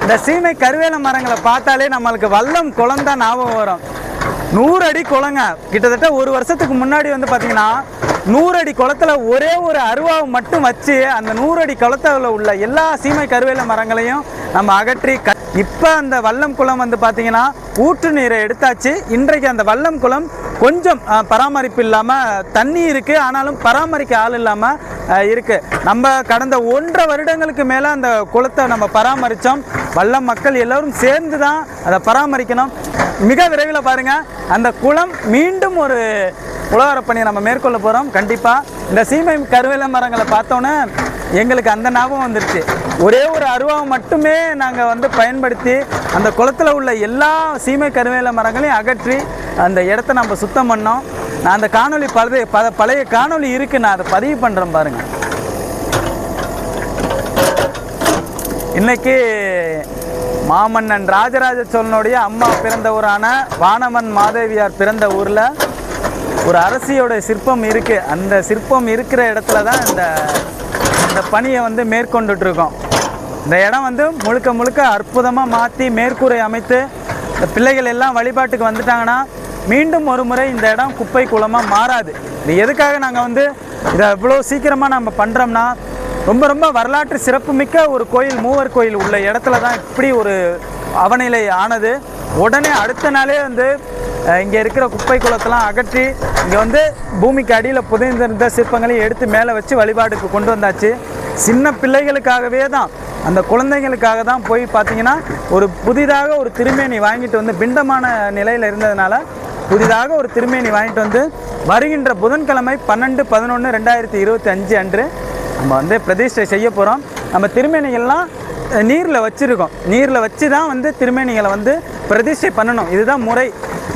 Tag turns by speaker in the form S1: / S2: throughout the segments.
S1: இந்த சீமை கருவேல மரங்களை பார்த்தாலே நம்மளுக்கு வல்லம் குளம் தான் ஞாபகம் வரும். 100 அடி குளங்க. கிட்டத்தட்ட ஒரு வருஷத்துக்கு முன்னாடி வந்து பார்த்தீங்கன்னா 100 அடி குளத்தில் ஒரே ஒரு அருவாவை மட்டும் வச்சு அந்த 100 அடி குளத்தில் உள்ள எல்லா சீமை கருவேல மரங்களையும் நம்ம அகற்றி இப்போ அந்த வல்லம் குளம் வந்து பார்த்தீங்கன்னா ஊற்று நீரை எடுத்தாச்சு. இன்றைக்கு அந்த வல்லம் குளம் கொஞ்சம் பராமரிப்பு இல்லாமல் தண்ணி இருக்குது, ஆனாலும் பராமரிக்க ஆள் இல்லாமல் இருக்குது. நம்ம கடந்த 1.5 வருடங்களுக்கு மேலே அந்த குளத்தை நம்ம பராமரித்தோம். வல்லம் மக்கள் எல்லோரும் சேர்ந்து தான் அதை பராமரிக்கணும். மிக விரைவில் பாருங்கள், அந்த குளம் மீண்டும் ஒரு உழவரப்பணியை நம்ம மேற்கொள்ள போகிறோம். கண்டிப்பாக இந்த சீமை கருவேல மரங்களை பார்த்தோன்னே எங்களுக்கு அந்த ஞாபகம் வந்துருச்சு. ஒரே ஒரு அருவாவை மட்டுமே நாங்கள் வந்து பயன்படுத்தி அந்த குளத்தில் உள்ள எல்லா சீமை கருவேல மரங்களையும் அகற்றி அந்த இடத்த நம்ம சுத்தம் பண்ணோம். நான் அந்த காணொலி பழைய காணொலி இருக்குது, நான் அதை பதிவு பண்ணுறேன் பாருங்கள். இன்னைக்கு மாமன்னன் ராஜராஜ சோழனுடைய அம்மா பிறந்த ஊரான வானவன் மாதேவியார் பிறந்த ஊரில் ஒரு அரசியோட சிற்பம் இருக்குது. அந்த சிற்பம் இருக்கிற இடத்துல தான் இந்த பணியை வந்து மேற்கொண்டுட்ருக்கோம். இந்த இடம் வந்து முழுக்க அற்புதமாக மாற்றி மேற்கூரை அமைத்து இந்த பிள்ளைகள் எல்லாம் வழிபாட்டுக்கு வந்துட்டாங்கன்னா மீண்டும் ஒரு முறை இந்த இடம் குப்பை குளமாக மாறாது. இது எதுக்காக நாங்கள் வந்து இதை இவ்வளோ சீக்கிரமாக நம்ம பண்ணுறோம்னா, ரொம்ப வரலாற்று சிறப்புமிக்க ஒரு கோயில், மூவர் கோயில் உள்ள இடத்துல தான் இப்படி ஒரு அவநிலை ஆனது. உடனே அடுத்த நாளே வந்து இங்கே இருக்கிற குப்பை குளத்தெல்லாம் அகற்றி இங்கே வந்து பூமிக்கு அடியில் புதைந்திருந்த சிற்பங்களையும் எடுத்து மேலே வச்சு வழிபாடுக்கு கொண்டு வந்தாச்சு. சின்ன பிள்ளைகளுக்காகவே தான், அந்த குழந்தைங்களுக்காக தான் போய் பார்த்தீங்கன்னா ஒரு புதிதாக ஒரு திருமேனி வாங்கிட்டு வந்து, பிண்டமான நிலையில் இருந்ததுனால புதிதாக ஒரு திருமேனி வாங்கிட்டு வந்து வருகின்ற புதன்கிழமை 12/11/2025 அன்று நம்ம வந்து பிரதிஷ்டை செய்ய போகிறோம். நம்ம திருமேனிகள்லாம் நீரில் வச்சுருக்கோம். நீரில் வச்சு தான் வந்து திருமேனிகளை வந்து பிரதிஷ்டை பண்ணணும். இதுதான் முறை.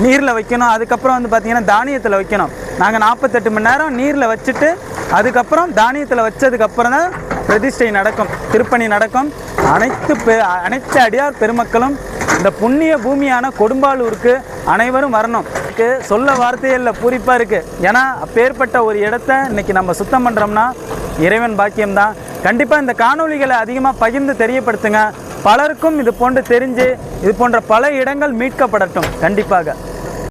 S1: நீரில் வைக்கணும். அதுக்கப்புறம் வந்து பார்த்திங்கன்னா தானியத்தில் வைக்கணும். நாங்கள் 48 மணி நேரம் நீரில் வச்சுட்டு அதுக்கப்புறம் தானியத்தில் வச்சதுக்கப்புறம் தான் பிரதிஷ்டை நடக்கும், திருப்பணி நடக்கும். அனைத்து அடியார் பெருமக்களும் இந்த புண்ணிய பூமியான கொடும்பாலூருக்கு அனைவரும் வரணும். சொல்ல வார்த்தையில் பூரிப்பாக இருக்குது. ஏன்னா அப்பேற்பட்ட ஒரு இடத்த இன்றைக்கி நம்ம சுத்தம் பண்ணுறோம்னா இறைவன் பாக்கியம்தான். கண்டிப்பாக இந்த காணொளிகளை அதிகமாக பகிர்ந்து தெரியப்படுத்துங்க. பலருக்கும் இது போன்று தெரிஞ்சு இது போன்ற பல இடங்கள் மீட்கப்படட்டும். கண்டிப்பாக.